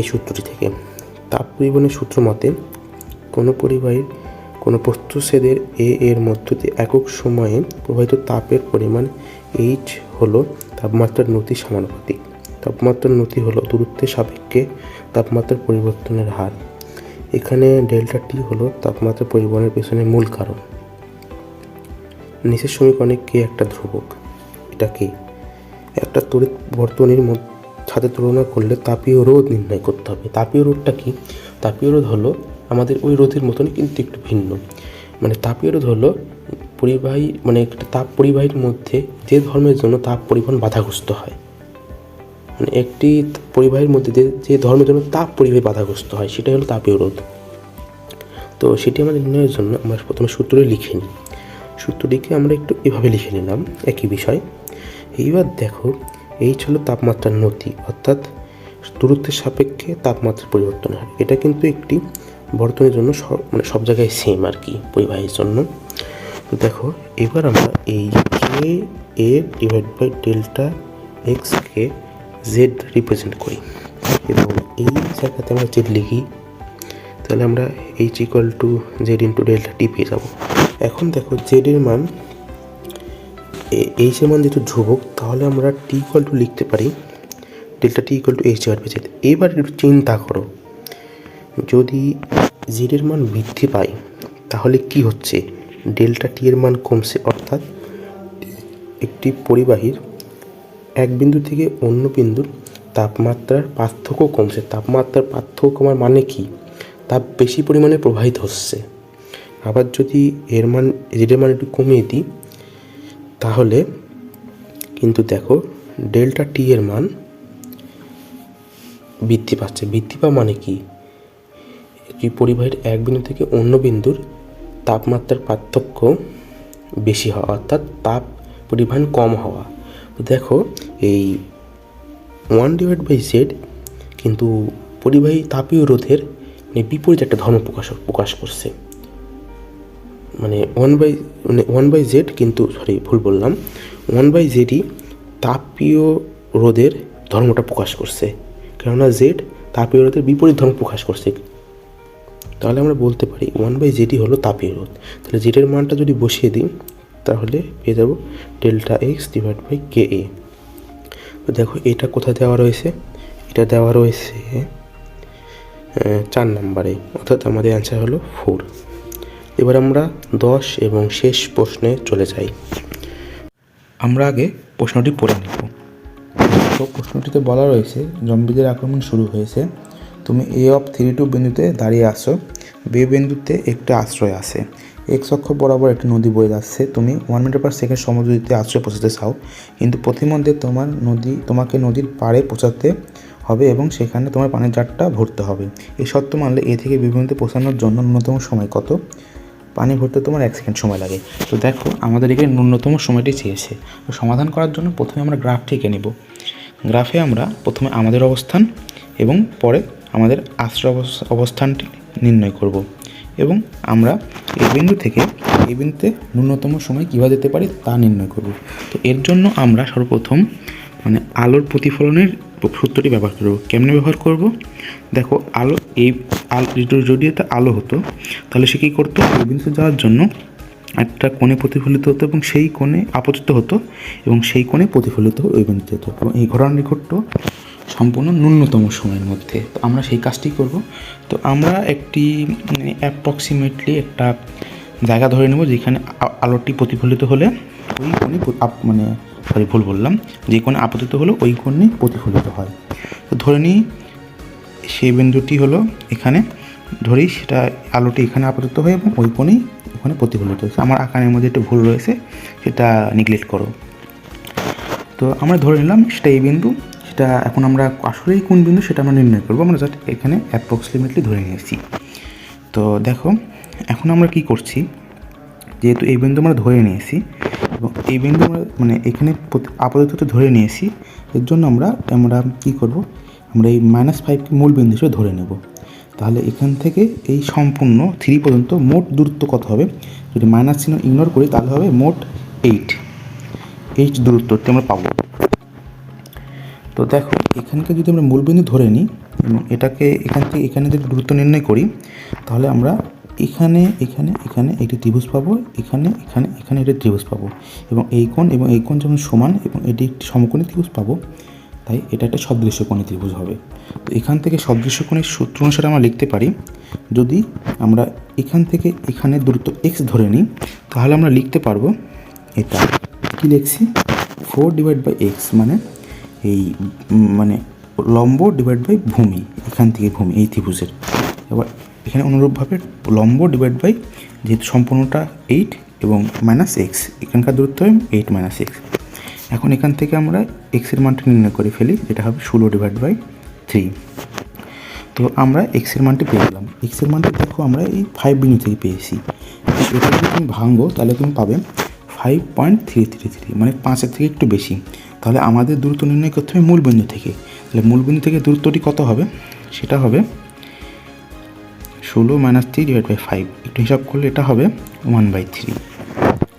সূত্রটি থেকে তাপ পরিবহনের সূত্র মতে কোনো পরিবাহীর কোনো প্রস্থচ্ছেদের এর মধ্য দিয়ে একক সময়ে প্রবাহিত তাপের পরিমাণ এইচ হলো তাপমাত্রার নতির সমানুপাতিক। তাপমাত্রার নতি হলো দূরত্বের সাপেক্ষে তাপমাত্রার পরিবর্তনের হার। এখানে ডেল্টা টি হলো তাপমাত্রা পরিবহনের পেছনে মূল কারণ। নিচের সমীকরণে কে একটা ধ্রুবক, এটা কে? একটা তড়িৎ বর্তনীর সাথে তুলনা করলে তাপীয় রোধ নির্ণয় করতে হবে। তাপীয় রোধটা কি? তাপীয় রোধ হলো আমাদের ওই রোধের মতনই কিন্তু একটু ভিন্ন। তাপীয় রোধ হলো পরিবাহী একটা তাপ পরিবাহীর মধ্যে যে ধর্মের জন্য তাপ পরিবহন বাধাগ্রস্ত হয়, একটি পরিবাহীর মধ্যে যে ধর্মের জন্য তাপ পরিবাহী বাধাগ্রস্ত হয় সেটাই হলো তাপীয় রোধ। তো সেটি আমাদের নির্ণয়ের জন্য আমরা প্রথমে সূত্রটি লিখে নিই। সূত্রটিকে আমরা একটু এভাবে লিখে নিলাম, একই বিষয়। এইবার দেখো এইচ হলো তাপমাত্রার নতি, অর্থাৎ দূরত্বের সাপেক্ষে তাপমাত্রার পরিবর্তন হয়। এটা কিন্তু একটি বর্তনের জন্য সব জায়গায় সেম আর কি, পরিবাহীর জন্য। তো দেখো এবার আমরা এই K A divide by delta এক্সকে জেড রিপ্রেজেন্ট করি এবং এই জায়গাতে আমরা জেড লিখি। তাহলে আমরা H equal to Z into delta T পেয়ে যাবো। এখন দেখো জেডের মান, এইচের মান যেহেতু ধ্রুবক, তাহলে আমরা টি ইকুয়াল টু লিখতে পারি delta T equal to H divide by Z. এবার একটু চিন্তা করো, যদি জেডের মান বৃদ্ধি পায় তাহলে কি হচ্ছে? ডেল্টা টি এর মান কমছে, অর্থাৎ একটি পরিবাহীর এক বিন্দু থেকে অন্য বিন্দুর তাপমাত্রার পার্থক্য কমছে। তাপমাত্রার পার্থক্য কমার মানে কি? তাপ বেশি পরিমাণে প্রবাহিত হচ্ছে। আবার যদি এর মান জেডের মান একটু কমিয়ে দিই তাহলে কিন্তু দেখো ডেল্টা টি এর মান বৃদ্ধি পাচ্ছে। বৃদ্ধি পাওয়া মানে কি? একটি পরিবাহীর এক বিন্দু থেকে অন্য বিন্দুর তাপমাত্রার পার্থক্য বেশি হওয়া, অর্থাৎ তাপ পরিবহন কম হওয়া। তো দেখো এই 1 ডিভাইড বাই জেড কিন্তু পরিবাহী তাপীয় রোধের বিপরীত একটা ধর্ম প্রকাশ করছে। 1 বাই জেড কিন্তু ভুল বললাম, 1 বাই জেডই তাপীয় রোধের ধর্মটা প্রকাশ করছে, কেননা জেড তাপীয় রোধের বিপরীত ধর্ম প্রকাশ করছে। তাহলে আমরা বলতে পারি 1 বাই জেডই হলো তাপীয় রোধ। তাহলে জেডের মানটা যদি বসিয়ে দিই তাহলে পেয়ে যাব ডেল্টা এক্স ডিভাইড বাই কে এ। তো দেখো এটা কোথায় দেওয়া রয়েছে? এটা দেওয়া রয়েছে 4 নম্বরে, অর্থাৎ আমাদের অ্যান্সার হলো 4। এবার আমরা 10 এবং শেষ প্রশ্নে চলে যাই। আমরা আগে প্রশ্নটি পড়ে নেব। তো প্রশ্নটিতে বলা রয়েছে জম্বিদের আক্রমণ শুরু হয়েছে, তুমি A(32) বিন্দুতে দাঁড়িয়ে আসো, বি বিন্দুতে একটি আশ্রয় আছে, এক্স অক্ষ বরাবর একটি নদী বয়ে যাচ্ছে, তুমি 1 মিটার পার সেকেন্ড সমদ্রুতিতে আশ্রয় পৌঁছাতে চাও, কিন্তু প্রতিমধ্যে তোমাকে নদীর পাড়ে পৌঁছাতে হবে এবং সেখানে তোমার পানির জারটা ভরতে হবে। এই শর্ত মানলে এ থেকে বি বিন্দুতে পৌঁছানোর জন্য ন্যূনতম সময় কত? পানি ভরতে তোমার 1 সেকেন্ড সময় লাগে। তো দেখো আমাদের এখানে ন্যূনতম সময়টি চেয়েছে। তো সমাধান করার জন্য প্রথমে আমরা গ্রাফটি এঁকে নেব। গ্রাফে আমরা প্রথমে আমাদের অবস্থান এবং পরে আমাদের আশ্রয় অবস্থানটি নির্ণয় করব এবং আমরা এই বিন্দু থেকে এই বিন্দুতে ন্যূনতম সময় কীভাবে যেতে পারি তা নির্ণয় করব। তো এর জন্য আমরা সর্বপ্রথম আলোর প্রতিফলনের সূত্রটি ব্যবহার করব। কেমনে ব্যবহার করব? দেখো আলো যদি এটা আলো হতো তাহলে সে কী করতো, ওই বিন্দুতে যাওয়ার জন্য একটা কোণে প্রতিফলিত হতো এবং সেই কোণে আপতিত হতো এবং সেই কোণে প্রতিফলিত হয়ে ওই বিন্দুতে হতো এবং এই ঘটনাটি ঘটতো সম্পূর্ণ ন্যূনতম সময়ের মধ্যে। তো আমরা সেই কাজটি করব। তো আমরা একটি অ্যাপ্রক্সিমেটলি একটা জায়গা ধরে নেব যেখানে আলোটি প্রতিফলিত হলে ওই কোণে ভুল বললাম, যে কোণে আপতিত হলো ওই কোণে প্রতিফলিত হয়। তো ধরে নিই সেই বিন্দুটি হলো এখানে, ধরি সেটা আলোটি এখানে আপতিত হয় এবং ওই কোণেই ওখানে প্রতিফলিত হয়েছে। আমার আকারের মধ্যে একটু ভুল রয়েছে, সেটা নেগলেক্ট করো। তো আমরা ধরে নিলাম সেটা এই বিন্দু, সেটা এখন আমরা আসলেই কোন বিন্দু সেটা আমরা নির্ণয় করবো। আমরা জাস্ট এখানে অ্যাপ্রক্সিমেটলি ধরে নিয়েছি। তো দেখো এখন আমরা কি করছি, যেহেতু এই বিন্দু আমরা ধরে নিয়েছি এবং এই বিন্দু আমরা এখানে আপাতত ধরে নিয়েছি, এর জন্য আমরা কি করব, আমরা এই -5কে মূল বিন্দু হিসেবে ধরে নেব। তাহলে এখান থেকে এই সম্পূর্ণ 3 পর্যন্ত মোট দূরত্ব কত হবে? যদি মাইনাস চিহ্ন ইগনোর করি তাহলে হবে মোট 8 দূরত্বটি আমরা পাবো। তো দেখো এখানকে যদি আমরা মূলবিন্দু ধরে নিই এবং এটাকে এখান থেকে এখানে যদি দূরত্ব নির্ণয় করি তাহলে আমরা এখানে একটি ত্রিভুজ পাবো, এখানে একটি ত্রিভুজ পাবো এবং এই কোণ যেমন সমান এবং এটি একটি সমকোণী ত্রিভুজ পাবো, তাই এটা একটা সদৃশ্যকোণী ত্রিভুজ হবে। তো এখান থেকে সদৃশ্যকোণের সূত্র অনুসারে আমরা লিখতে পারি, যদি আমরা এখান থেকে এখানে দূরত্ব x ধরে নিই তাহলে আমরা লিখতে পারবো এটা কি লিখছি 4/x লম্ব ডিভাইড বাই ভূমি, এখান থেকে ভূমি এই ত্রিভুজের। এবার এখানে অনুরূপভাবে লম্ব ডিভাইড বাই, যেহেতু সম্পূর্ণটা 8 এবং -x, এখানকার দূরত্ব 8 - x। এখন এখান থেকে আমরা x এর মানটা নির্ণয় করে ফেলি, যেটা হবে 16/3। তো আমরা x এর মানটি পেয়ে গেলাম। x এর মানটি দেখো আমরা এই 5 বিন্দু থেকে পেয়েছি। এটা যদি তুমি ভাঙো তাহলে তুমি পাবে 5.333, মানে 5-এর থেকে একটু বেশি। তাহলে আমাদের দূরত্ব নির্ণয় করতে হবে মূল বিন্দু থেকে। তাহলে মূল বিন্দু থেকে দূরত্বটি কত হবে? সেটা হবে 16 - 3/5। একটু হিসাব করলে এটা হবে 1/3।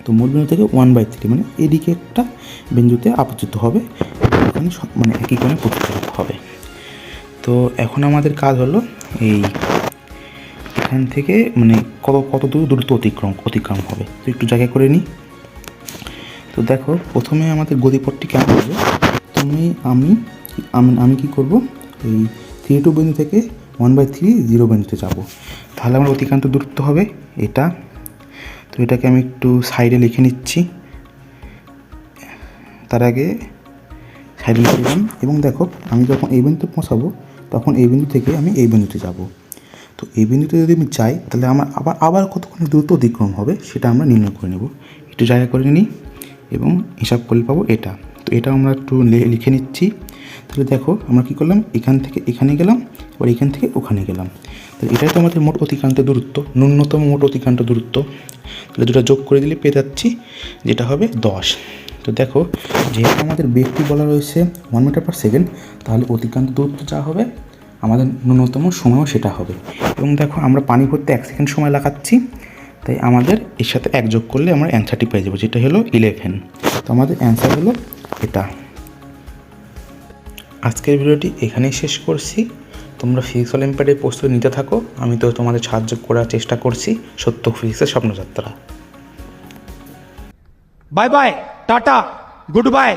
তো মূল বিন্দু থেকে 1/3 মানে এদিকে একটা বিন্দুতে আপতিত হবে, এখানে একই কোণে প্রতিফলিত হবে। তো এখন আমাদের কাজ হলো এখান থেকে কত দূর দূরত্ব অতিক্রম হবে। তো একটু জায়গা করে নিই। তো দেখো প্রথমে আমাদের গতিপথটি কেমন হবে, আমি কি করব, এই 3 বিন্দু থেকে 1/3 0 বিন্দুতে যাব। তাহলে আমার অতিক্রান্ত দূরত্ব হবে এটা। তো এটাকে আমি একটু সাইডে লিখে নিচ্ছি, তার আগে সাইডে লিখে দিলাম। এবং দেখো আমি যখন এই বিন্দুতে পৌঁছাবো তখন এই বিন্দু থেকে আমি এই বিন্দুতে যাব। তো এই বিন্দুতে যদি আমি যাই তাহলে আমার আবার কতক্ষণ দূরত্ব অতিক্রম হবে সেটা আমরা নির্ণয় করে নেব। একটু জায়গা করে নিই এবং হিসাব করলে পাবো এটা। তো এটা আমরা একটু লিখে নিচ্ছি। তাহলে দেখো আমরা কী করলাম, এখান থেকে এখানে গেলাম, এবার এখান থেকে ওখানে গেলাম। তাহলে এটাই তো আমাদের মোট অতিক্রান্ত দূরত্ব, ন্যূনতম মোট অতিক্রান্ত দূরত্ব। তাহলে দুটো যোগ করে দিলে পেয়ে যাচ্ছি যেটা হবে 10। তো দেখো যেহেতু আমাদের বেগটি বলা রয়েছে 1 মিটার/সেকেন্ড, তাহলে অতিক্রান্ত দূরত্ব যা হবে আমাদের ন্যূনতম সময়ও সেটা হবে। এবং দেখো আমরা পানি ভরতে 1 সেকেন্ড সময় লাগাচ্ছি, তাই আমাদের এর সাথে 1 যোগ করলে আমরা অ্যান্সারটি পেয়ে যাবো, যেটা হলো 11। তো আমাদের অ্যান্সার হলো এটা। আজকের ভিডিওটি এখানেই শেষ করছি। তোমরা ফিজিক্স অলিম্পিয়াডের প্রস্তুতি নিতে থাকো, আমি তো তোমাদের সাহায্য করার চেষ্টা করছি। সত্য ফিজিক্সের স্বপ্নযাত্রা। Bye bye, tata, good bye.